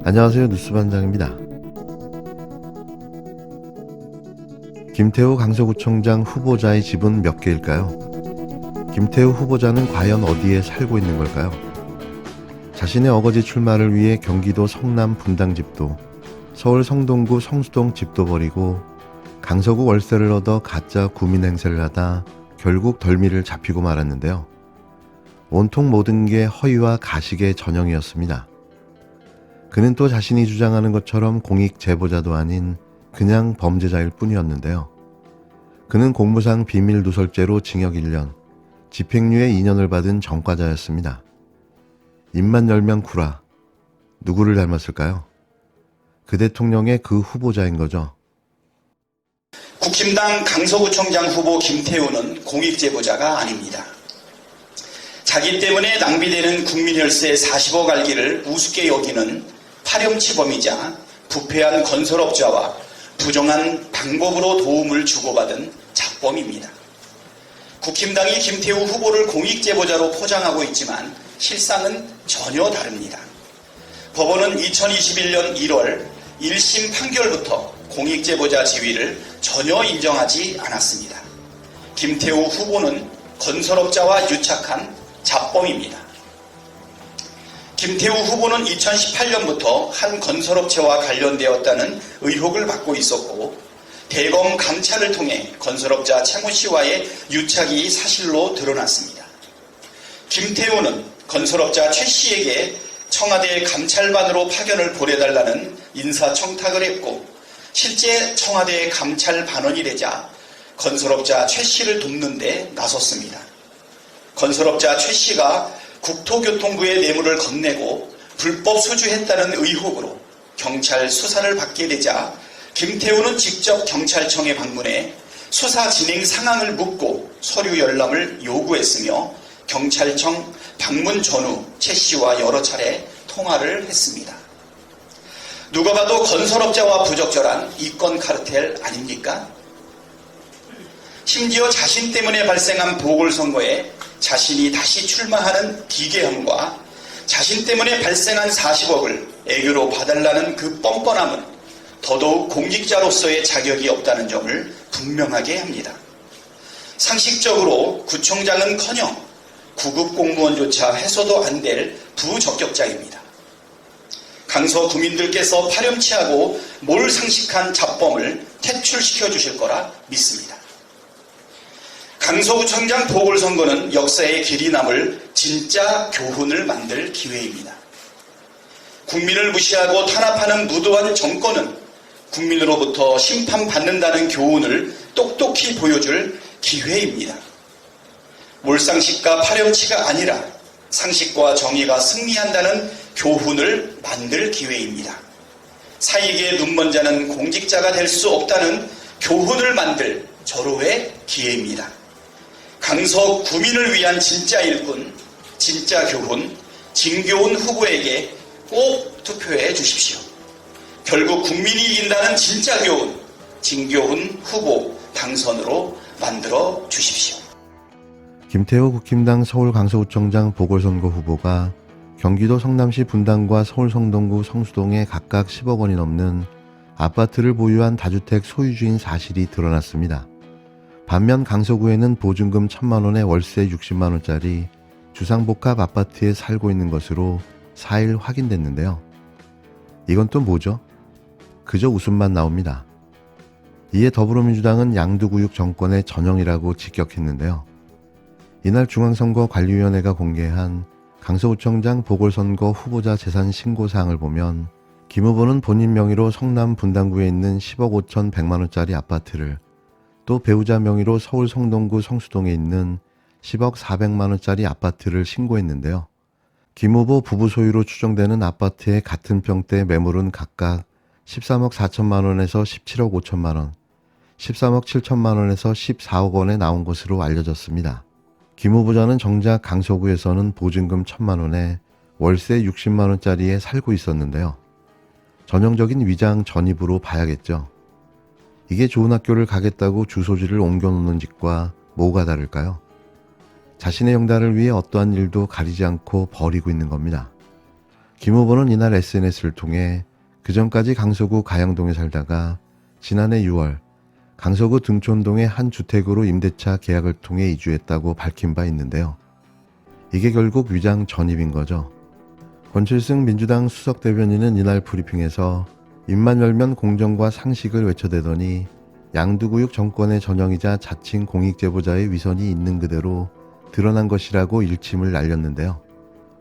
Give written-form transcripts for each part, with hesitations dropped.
안녕하세요. 뉴스반장입니다. 김태우 강서구청장 후보자의 집은 몇 개일까요? 김태우 후보자는 과연 어디에 살고 있는 걸까요? 자신의 어거지 출마를 위해 경기도 성남 분당 집도, 서울 성동구 성수동 집도 버리고 강서구 월세를 얻어 가짜 구민 행세를 하다 결국 덜미를 잡히고 말았는데요. 온통 모든 게 허위와 가식의 전형이었습니다. 그는 또 자신이 주장하는 것처럼 공익 제보자도 아닌 그냥 범죄자일 뿐이었는데요. 그는 공무상 비밀 누설죄로 징역 1년, 집행유예 2년을 받은 전과자였습니다. 입만 열면 구라. 누구를 닮았을까요? 그 대통령의 그 후보자인 거죠. 국힘당 강서구청장 후보 김태우는 공익제보자가 아닙니다. 자기 때문에 낭비되는 국민혈세 40억 알기를 우습게 여기는 파렴치범이자 부패한 건설업자와 부정한 방법으로 도움을 주고받은 잡범입니다. 국힘당이 김태우 후보를 공익제보자로 포장하고 있지만 실상은 전혀 다릅니다. 법원은 2021년 1월 1심 판결부터 공익제보자 지위를 전혀 인정하지 않았습니다. 김태우 후보는 건설업자와 유착한 잡범입니다. 김태우 후보는 2018년부터 한 건설업체와 관련되었다는 의혹을 받고 있었고 대검 감찰을 통해 건설업자 최모 씨와의 유착이 사실로 드러났습니다. 김태우는 건설업자 최 씨에게 청와대 감찰반으로 파견을 보내달라는 인사청탁을 했고 실제 청와대 감찰반원이 되자 건설업자 최 씨를 돕는 데 나섰습니다. 건설업자 최 씨가 국토교통부의 뇌물을 건네고 불법 수주했다는 의혹으로 경찰 수사를 받게 되자 김태우는 직접 경찰청에 방문해 수사 진행 상황을 묻고 서류 열람을 요구했으며 경찰청 방문 전후 최 씨와 여러 차례 통화를 했습니다. 누가 봐도 건설업자와 부적절한 이권 카르텔 아닙니까? 심지어 자신 때문에 발생한 보궐선거에 자신이 다시 출마하는 기괴함과 자신 때문에 발생한 40억을 애교로 봐달라는 그 뻔뻔함은 더더욱 공직자로서의 자격이 없다는 점을 분명하게 합니다. 상식적으로 구청장은커녕 구급 공무원조차 해서도 안 될 부적격자입니다. 강서 구민들께서 파렴치하고 몰상식한 잡범을 퇴출시켜 주실 거라 믿습니다. 강서구청장 보궐선거는 역사의 길이 남을 진짜 교훈을 만들 기회입니다. 국민을 무시하고 탄압하는 무도한 정권은 국민으로부터 심판받는다는 교훈을 똑똑히 보여줄 기회입니다. 몰상식과 파렴치가 아니라 상식과 정의가 승리한다는 교훈을 만들 기회입니다. 사익에 눈먼 자는 공직자가 될 수 없다는 교훈을 만들 절호의 기회입니다. 강서 구민을 위한 진짜 일꾼, 진짜 교훈, 진교훈 후보에게 꼭 투표해 주십시오. 결국 국민이 이긴다는 진짜 교훈, 진교훈 후보 당선으로 만들어 주십시오. 김태우 국힘당 서울 강서구청장 보궐선거 후보가 경기도 성남시 분당과 서울 성동구 성수동에 각각 10억 원이 넘는 아파트를 보유한 다주택 소유주인 사실이 드러났습니다. 반면 강서구에는 보증금 1,000만 원에 월세 60만 원짜리 주상복합 아파트에 살고 있는 것으로 4일 확인됐는데요. 이건 또 뭐죠? 그저 웃음만 나옵니다. 이에 더불어민주당은 양두구육 정권의 전형이라고 직격했는데요. 이날 중앙선거관리위원회가 공개한 강서구청장 보궐선거 후보자 재산 신고사항을 보면 김 후보는 본인 명의로 성남 분당구에 있는 10억 5,100만 원짜리 아파트를 또 배우자 명의로 서울 성동구 성수동에 있는 10억 400만 원짜리 아파트를 신고했는데요. 김 후보 부부 소유로 추정되는 아파트의 같은 평대 매물은 각각 13억 4천만 원에서 17억 5천만 원, 13억 7천만 원에서 14억 원에 나온 것으로 알려졌습니다. 김 후보자는 정작 강서구에서는 보증금 1,000만 원에 월세 60만 원짜리에 살고 있었는데요. 전형적인 위장 전입으로 봐야겠죠. 이게 좋은 학교를 가겠다고 주소지를 옮겨놓는 짓과 뭐가 다를까요? 자신의 영달을 위해 어떠한 일도 가리지 않고 벌이고 있는 겁니다. 김 후보는 이날 SNS를 통해 그전까지 강서구 가양동에 살다가 지난해 6월 강서구 등촌동의 한 주택으로 임대차 계약을 통해 이주했다고 밝힌 바 있는데요. 이게 결국 위장 전입인 거죠. 권칠승 민주당 수석 대변인은 이날 브리핑에서 입만 열면 공정과 상식을 외쳐대더니 양두구육 정권의 전형이자 자칭 공익제보자의 위선이 있는 그대로 드러난 것이라고 일침을 날렸는데요.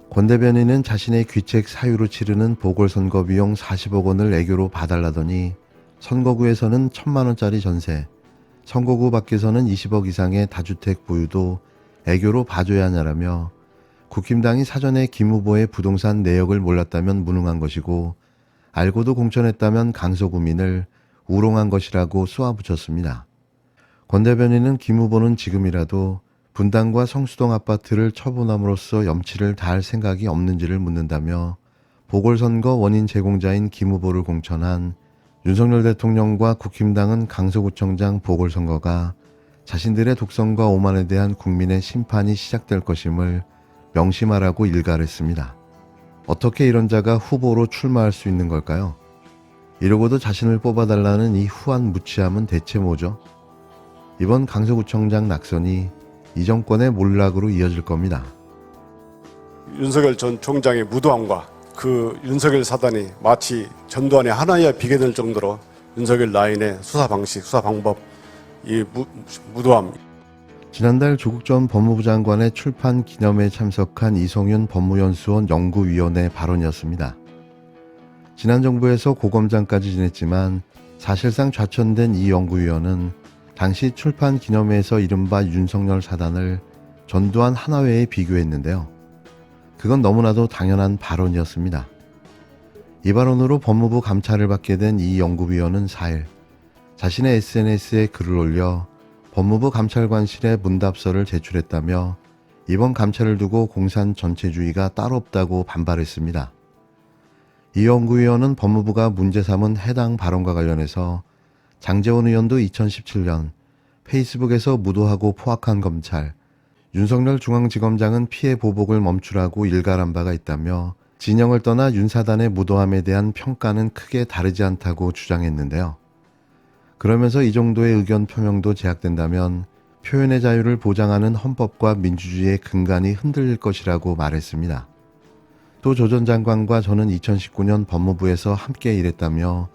권 대변인은 자신의 귀책 사유로 치르는 보궐선거 비용 40억 원을 애교로 봐달라더니 선거구에서는 1,000만 원짜리 전세, 선거구 밖에서는 20억 이상의 다주택 보유도 애교로 봐줘야 하냐라며 국힘당이 사전에 김 후보의 부동산 내역을 몰랐다면 무능한 것이고 알고도 공천했다면 강서구민을 우롱한 것이라고 쏘아붙였습니다. 권 대변인은 김 후보는 지금이라도 분당과 성수동 아파트를 처분함으로써 염치를 다할 생각이 없는지를 묻는다며 보궐선거 원인 제공자인 김 후보를 공천한 윤석열 대통령과 국힘당은 강서구청장 보궐선거가 자신들의 독선과 오만에 대한 국민의 심판이 시작될 것임을 명심하라고 일갈했습니다. 어떻게 이런 자가 후보로 출마할 수 있는 걸까요? 이러고도 자신을 뽑아달라는 이 후한 무치함은 대체 뭐죠? 이번 강서구청장 낙선이 이 정권의 몰락으로 이어질 겁니다. 윤석열 전 총장의 무도함과 그 윤석열 사단이 마치 전두환의 하나에 비교될 정도로 윤석열 라인의 수사 방식, 수사 방법, 이 무도함. 지난달 조국 전 법무부 장관의 출판 기념회에 참석한 이성윤 법무연수원 연구위원의 발언이었습니다. 지난 정부에서 고검장까지 지냈지만 사실상 좌천된 이 연구위원은 당시 출판 기념회에서 이른바 윤석열 사단을 전두환 하나회에 비교했는데요. 그건 너무나도 당연한 발언이었습니다. 이 발언으로 법무부 감찰을 받게 된 이 연구위원은 4일 자신의 SNS에 글을 올려 법무부 감찰관실에 문답서를 제출했다며 이번 감찰을 두고 공산 전체주의가 따로 없다고 반발했습니다. 이 연구위원은 법무부가 문제 삼은 해당 발언과 관련해서 장제원 의원도 2017년 페이스북에서 무도하고 포악한 검찰, 윤석열 중앙지검장은 피해 보복을 멈추라고 일갈한 바가 있다며 진영을 떠나 윤사단의 무도함에 대한 평가는 크게 다르지 않다고 주장했는데요. 그러면서 이 정도의 의견 표명도 제약된다면 표현의 자유를 보장하는 헌법과 민주주의의 근간이 흔들릴 것이라고 말했습니다. 또 조 전 장관과 저는 2019년 법무부에서 함께 일했다며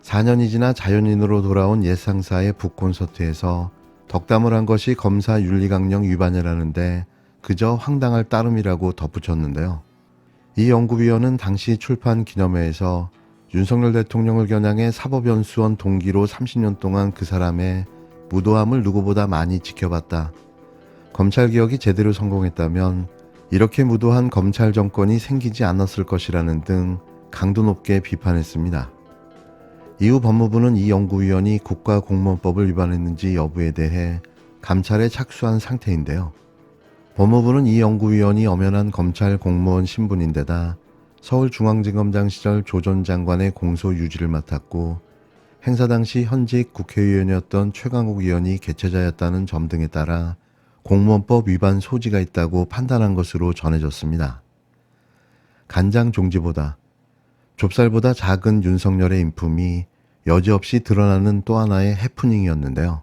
4년이 지나 자연인으로 돌아온 옛 상사의 북콘서트에서 덕담을 한 것이 검사 윤리강령 위반이라는데 그저 황당할 따름이라고 덧붙였는데요. 이 연구위원은 당시 출판 기념회에서 윤석열 대통령을 겨냥해 사법연수원 동기로 30년 동안 그 사람의 무도함을 누구보다 많이 지켜봤다. 검찰개혁이 제대로 성공했다면 이렇게 무도한 검찰 정권이 생기지 않았을 것이라는 등 강도 높게 비판했습니다. 이후 법무부는 이 연구위원이 국가공무원법을 위반했는지 여부에 대해 감찰에 착수한 상태인데요. 법무부는 이 연구위원이 엄연한 검찰 공무원 신분인데다 서울중앙지검장 시절 조 전 장관의 공소 유지를 맡았고 행사 당시 현직 국회의원이었던 최강욱 의원이 개최자였다는 점 등에 따라 공무원법 위반 소지가 있다고 판단한 것으로 전해졌습니다. 간장 종지보다 좁쌀보다 작은 윤석열의 인품이 여지없이 드러나는 또 하나의 해프닝이었는데요.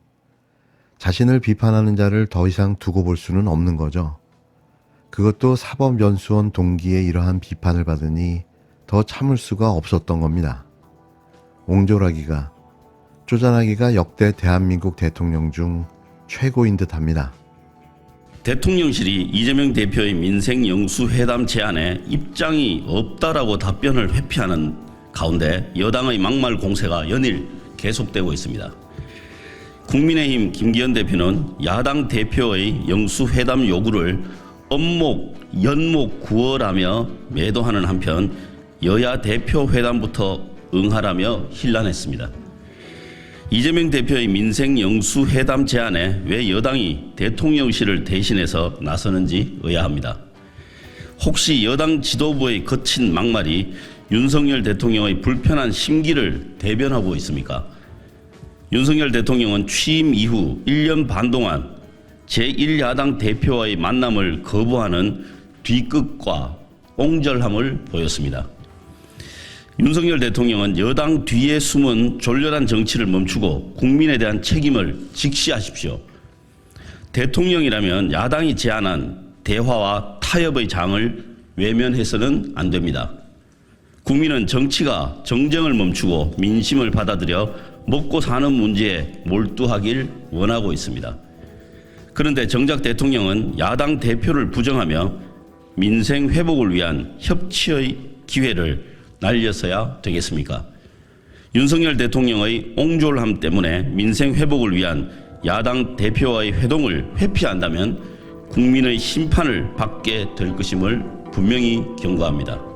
자신을 비판하는 자를 더 이상 두고 볼 수는 없는 거죠. 그것도 사법연수원 동기의 이러한 비판을 받으니 더 참을 수가 없었던 겁니다. 옹졸하기가, 쪼잔하기가 역대 대한민국 대통령 중 최고인 듯합니다. 대통령실이 이재명 대표의 민생영수회담 제안에 입장이 없다라고 답변을 회피하는 가운데 여당의 막말 공세가 연일 계속되고 있습니다. 국민의힘 김기현 대표는 야당 대표의 영수회담 요구를 엄목, 연목 구어라며 매도하는 한편 여야 대표 회담부터 응하라며 hir난했습니다. 이재명 대표의 민생영수회담 제안에 왜 여당이 대통령실을 대신해서 나서는지 의아합니다. 혹시 여당 지도부의 거친 막말이 윤석열 대통령의 불편한 심기를 대변하고 있습니까? 윤석열 대통령은 취임 이후 1년 반 동안 제1야당 대표와의 만남을 거부하는 뒤끝과 옹졸함을 보였습니다. 윤석열 대통령은 여당 뒤에 숨은 졸렬한 정치를 멈추고 국민에 대한 책임을 직시하십시오. 대통령이라면 야당이 제안한 대화와 타협의 장을 외면해서는 안 됩니다. 국민은 정치가 정쟁을 멈추고 민심을 받아들여 먹고 사는 문제에 몰두하길 원하고 있습니다. 그런데 정작 대통령은 야당 대표를 부정하며 민생 회복을 위한 협치의 기회를 날려서야 되겠습니까? 윤석열 대통령의 옹졸함 때문에 민생 회복을 위한 야당 대표와의 회동을 회피한다면 국민의 심판을 받게 될 것임을 분명히 경고합니다.